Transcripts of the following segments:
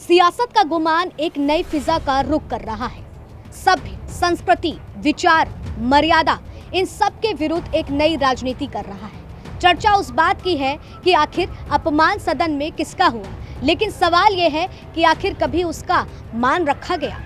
सियासत का गुमान एक नई फिजा का रुख कर रहा है। सभ्य, संस्कृति, विचार, मर्यादा, इन सब के विरुद्ध एक नई राजनीति कर रहा है। चर्चा उस बात की है कि आखिर अपमान सदन में किसका हुआ, लेकिन सवाल यह है कि आखिर कभी उसका मान रखा गया।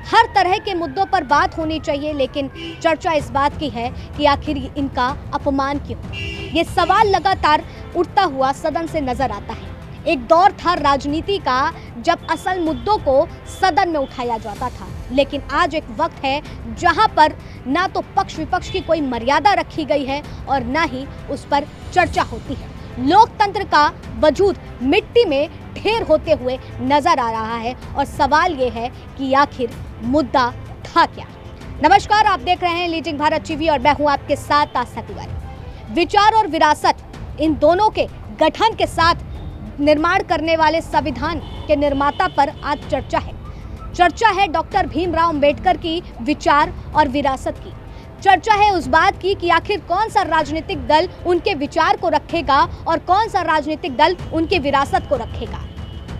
हर तरह के मुद्दों पर बात होनी चाहिए, लेकिन चर्चा इस बात की है कि आखिर इनका अपमान क्यों। ये सवाल लगातार उठता हुआ सदन से नजर आता है। एक दौर था राजनीति का जब असल मुद्दों को सदन में उठाया जाता था, लेकिन आज एक वक्त है जहां पर ना तो पक्ष विपक्ष की कोई मर्यादा रखी गई है और ना ही उस पर चर्चा होती है। लोकतंत्र का वजूद मिट्टी में ढेर होते हुए नजर आ रहा है और सवाल ये है कि आखिर मुद्दा था क्या। नमस्कार, आप देख रहे हैं लीजिंग भारत टीवी और मैं हूं आपके साथ आस्था तिवारी। विचार और विरासत, इन दोनों के गठन के साथ निर्माण करने वाले संविधान के निर्माता पर आज चर्चा है डॉक्टर भीमराव अंबेडकर की विचार और विरासत की। चर्चा है उस बात की कि आखिर कौन सा राजनीतिक दल उनके विचार को रखेगा और कौन सा राजनीतिक दल उनकी विरासत को रखेगा।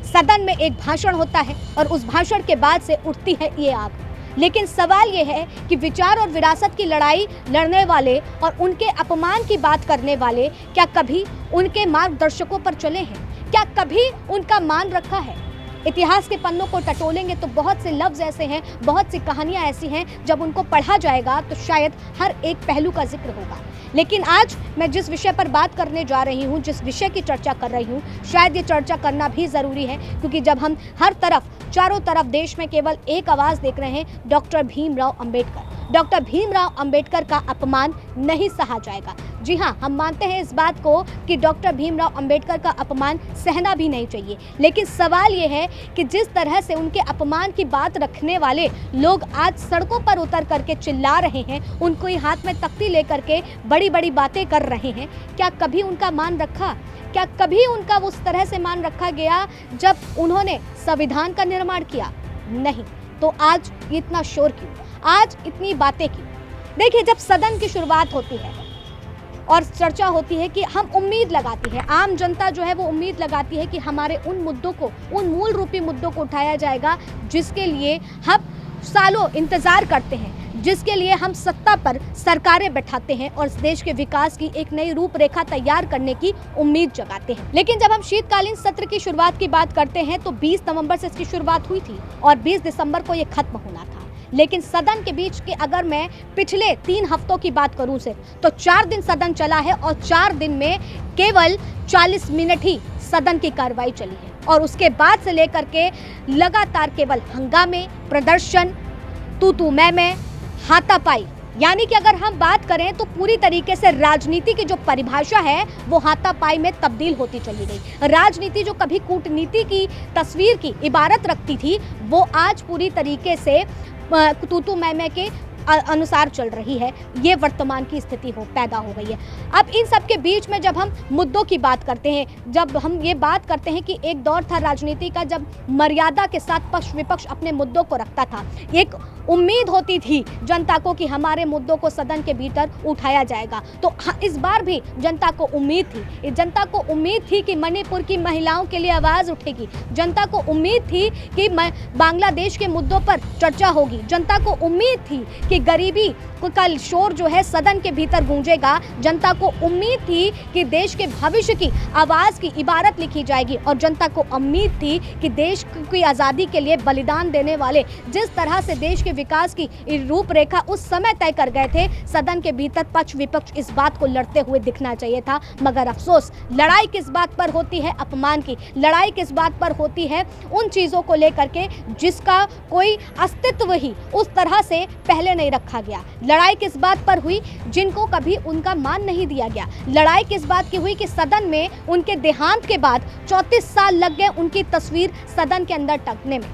सदन में एक भाषण होता है और उस भाषण के बाद से उठती है ये आग। लेकिन सवाल ये है कि विचार और विरासत की लड़ाई लड़ने वाले और उनके अपमान की बात करने वाले क्या कभी उनके मार्गदर्शकों पर चले हैं? क्या कभी उनका मान रखा है? इतिहास के पन्नों को टटोलेंगे तो बहुत से लफ्ज ऐसे हैं, बहुत सी कहानियां ऐसी हैं, जब उनको पढ़ा जाएगा तो शायद हर एक पहलू का जिक्र होगा। लेकिन आज मैं जिस विषय पर बात करने जा रही हूं, जिस विषय की चर्चा कर रही हूं, शायद ये चर्चा करना भी ज़रूरी है, क्योंकि जब हम हर तरफ, चारों तरफ देश में केवल एक आवाज़ देख रहे हैं, डॉक्टर भीमराव अंबेडकर। डॉक्टर भीमराव अंबेडकर का अपमान नहीं सहा जाएगा। जी हाँ, हम मानते हैं इस बात को कि डॉक्टर भीमराव अंबेडकर का अपमान सहना भी नहीं चाहिए, लेकिन सवाल ये है कि जिस तरह से उनके अपमान की बात रखने वाले लोग आज सड़कों पर उतर करके चिल्ला रहे हैं, उनको ही हाथ में तख्ती लेकर के बड़ी बड़ी बातें कर रहे हैं, क्या कभी उनका मान रखा? क्या कभी उनका उस तरह से मान रखा गया जब उन्होंने संविधान का निर्माण किया? नहीं। तो आज इतना शोर क्यों, आज इतनी बातें क्यों? देखिए, जब सदन की शुरुआत होती है और चर्चा होती है कि हम उम्मीद लगाती है, आम जनता जो है वो उम्मीद लगाती है कि हमारे उन मुद्दों को, उन मूल रूपी मुद्दों को उठाया जाएगा जिसके लिए हम सालों इंतजार करते हैं, जिसके लिए हम सत्ता पर सरकारें बैठाते हैं और देश के विकास की एक नई रूपरेखा तैयार करने की उम्मीद जगाते हैं। लेकिन जब हम शीतकालीन सत्र की शुरुआत की बात करते हैं तो 20 नवंबर से इसकी शुरुआत हुई थी और 20 दिसंबर को ये खत्म होना था। लेकिन सदन के बीच के अगर मैं पिछले 3 हफ्तों की बात करूं सिर्फ, तो 4 दिन सदन चला है और 4 दिन में केवल 40 मिनट ही सदन की कार्रवाई चली है और उसके बाद से लेकर के लगातार केवल हंगामे, प्रदर्शन, तू मैं, हाथापाई। यानी कि अगर हम बात करें तो पूरी तरीके से राजनीति की जो परिभाषा है वो हाथापाई में तब्दील होती चली गई। राजनीति जो कभी कूटनीति की तस्वीर की इबारत रखती थी, वो आज पूरी तरीके से तू मैं के अनुसार चल रही है। ये वर्तमान की स्थिति पैदा हो गई है। अब इन सब के बीच में जब हम मुद्दों की बात करते हैं, जब हम ये बात करते हैं कि एक दौर था राजनीति का जब मर्यादा के साथ पक्ष विपक्ष अपने मुद्दों को रखता था, एक उम्मीद होती थी जनता को कि हमारे मुद्दों को सदन के भीतर उठाया जाएगा। तो इस बार भी जनता को उम्मीद थी, जनता को उम्मीद थी कि मणिपुर की महिलाओं के लिए आवाज़ उठेगी, जनता को उम्मीद थी कि बांग्लादेश के मुद्दों पर चर्चा होगी, जनता को उम्मीद थी कि गरीबी का शोर जो है सदन के भीतर गूंजेगा, जनता को उम्मीद थी कि देश के भविष्य की आवाज़ की इबारत लिखी जाएगी और जनता को उम्मीद थी कि देश की आज़ादी के लिए बलिदान देने वाले जिस तरह से देश के विकास की रूपरेखा उस समय तय कर गए थे, सदन के भीतर पक्ष विपक्ष इस बात को लड़ते हुए दिखना चाहिए था। मगर अफसोस, लड़ाई किस बात पर होती है? अपमान की। लड़ाई किस बात पर होती है? उन चीज़ों को लेकर के जिसका कोई अस्तित्व ही उस तरह से पहले नहीं रखा गया। लड़ाई किस बात पर हुई? जिनको कभी उनका मान नहीं दिया गया। लड़ाई किस बात की हुई कि सदन में उनके देहांत के बाद 34 साल लग गए उनकी तस्वीर सदन के अंदर टंगने में,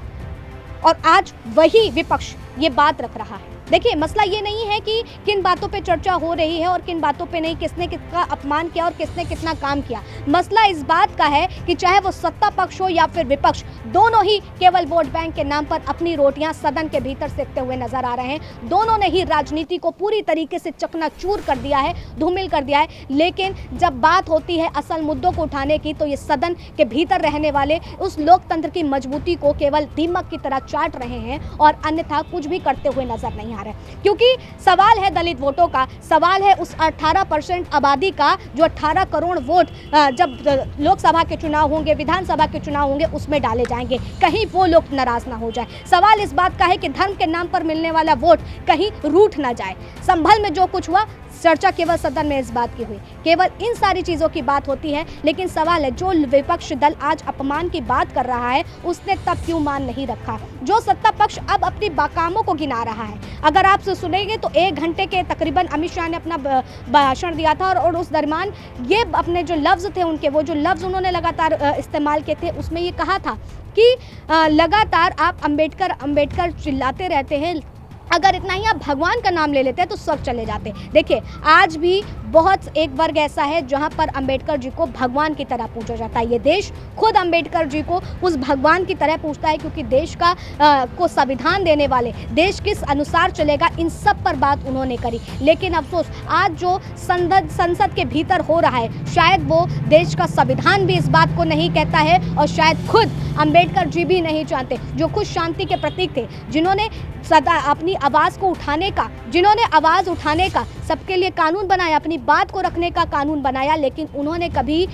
और आज वही विपक्ष ये बात रख रहा है। देखिए, मसला ये नहीं है कि किन बातों पे चर्चा हो रही है और किन बातों पे नहीं, किसने किसका अपमान किया और किसने कितना काम किया। मसला इस बात का है कि चाहे वो सत्ता पक्ष हो या फिर विपक्ष, दोनों ही केवल वोट बैंक के नाम पर अपनी रोटियां सदन के भीतर सेकते हुए नजर आ रहे हैं। दोनों ने ही राजनीति को पूरी तरीके से चकनाचूर कर दिया है, धूमिल कर दिया है। लेकिन जब बात होती है असल मुद्दों को उठाने की, तो ये सदन के भीतर रहने वाले उस लोकतंत्र की मजबूती को केवल दीमक की तरह चाट रहे हैं और अन्यथा कुछ भी करते हुए नजर नहीं आ रहे। क्योंकि सवाल है दलित वोटों का, सवाल है उस 18% आबादी का जो 18 करोड़ वोट जब लोकसभा के चुनाव होंगे, विधानसभा के चुनाव होंगे, उसमें डाले जाएंगे, कहीं वो लोग नाराज ना हो जाए। सवाल इस बात का है कि धर्म के नाम पर मिलने वाला वोट कहीं रूठ ना जाए। संभल में जो कुछ हुआ, चर्चा केवल सदन में इस बात की हुई, केवल इन सारी चीज़ों की बात होती है। लेकिन सवाल है, जो विपक्ष दल आज अपमान की बात कर रहा है, उसने तब क्यों मान नहीं रखा? जो सत्ता पक्ष अब अपनी बाकामों को गिना रहा है, अगर आप सुनेंगे तो 1 घंटे के तकरीबन अमित शाह ने अपना भाषण दिया था और उस दरमियान ये अपने जो लफ्ज़ थे उनके, वो जो लफ्ज़ उन्होंने लगातार इस्तेमाल किए थे, उसमें ये कहा था कि लगातार आप अंबेडकर चिल्लाते रहते हैं, अगर इतना ही आप भगवान का नाम ले लेते हैं तो स्वर्ग चले जाते। देखिए, आज भी बहुत एक वर्ग ऐसा है जहां पर अंबेडकर जी को भगवान की तरह पूजा जाता है। ये देश खुद अंबेडकर जी को उस भगवान की तरह पूछता है, क्योंकि देश का को संविधान देने वाले, देश किस अनुसार चलेगा, इन सब पर बात उन्होंने करी। लेकिन अफसोस, आज जो संसद के भीतर हो रहा है, शायद वो देश का संविधान भी इस बात को नहीं कहता है और शायद खुद अंबेडकर जी भी नहीं चाहते, जो खुद शांति के प्रतीक थे, जिन्होंने सदा अपनी आवाज़ को उठाने का, जिन्होंने आवाज़ उठाने का सबके लिए कानून बनाया, अपनी बात को रखने का कानून बनाया, लेकिन उन्होंने कभी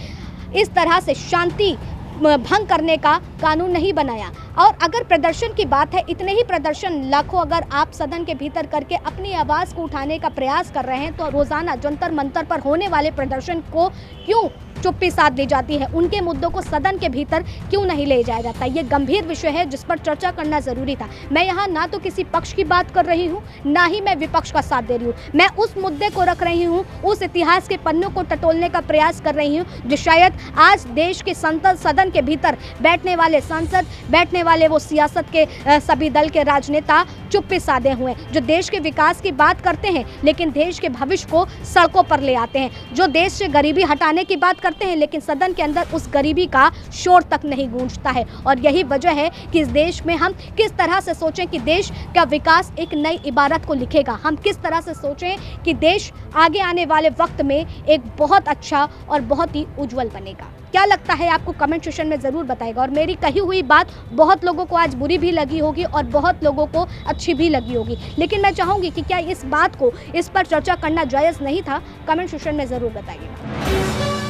इस तरह से शांति भंग करने का कानून नहीं बनाया। और अगर प्रदर्शन की बात है, इतने ही प्रदर्शन लाखों अगर आप सदन के भीतर करके अपनी आवाज़ को उठाने का प्रयास कर रहे हैं, तो रोज़ाना जंतर मंतर पर होने वाले प्रदर्शन को क्यों चुप्पी साध दी जाती है? उनके मुद्दों को सदन के भीतर क्यों नहीं ले जाया जाता? ये गंभीर विषय है जिस पर चर्चा करना जरूरी था। मैं यहाँ ना तो किसी पक्ष की बात कर रही हूँ, ना ही मैं विपक्ष का साथ दे रही हूँ। मैं उस मुद्दे को रख रही हूँ, उस इतिहास के पन्नों को टटोलने का प्रयास कर रही हूँ, जो शायद आज देश के सदन के भीतर बैठने वाले सांसद, बैठने वाले वो सियासत के सभी दल के राजनेता चुप्पी साधे हुए हैं, जो देश के विकास की बात करते हैं लेकिन देश के भविष्य को सड़कों पर ले आते हैं, जो देश से गरीबी हटाने की बात करते हैं लेकिन सदन के अंदर उस गरीबी का शोर तक नहीं गूंजता है। और यही वजह है कि इस देश में हम किस तरह से सोचें कि देश का विकास एक नई इबारत को लिखेगा, हम किस तरह से सोचें कि देश आगे आने वाले वक्त में एक बहुत अच्छा और बहुत ही उज्जवल बनेगा। क्या लगता है आपको? कमेंट सेक्शन में ज़रूर बताइएगा। और मेरी कही हुई बात बहुत लोगों को आज बुरी भी लगी होगी और बहुत लोगों को अच्छी भी लगी होगी, लेकिन मैं चाहूँगी कि क्या इस बात को, इस पर चर्चा करना जायज़ नहीं था? कमेंट सेक्शन में ज़रूर बताइएगा।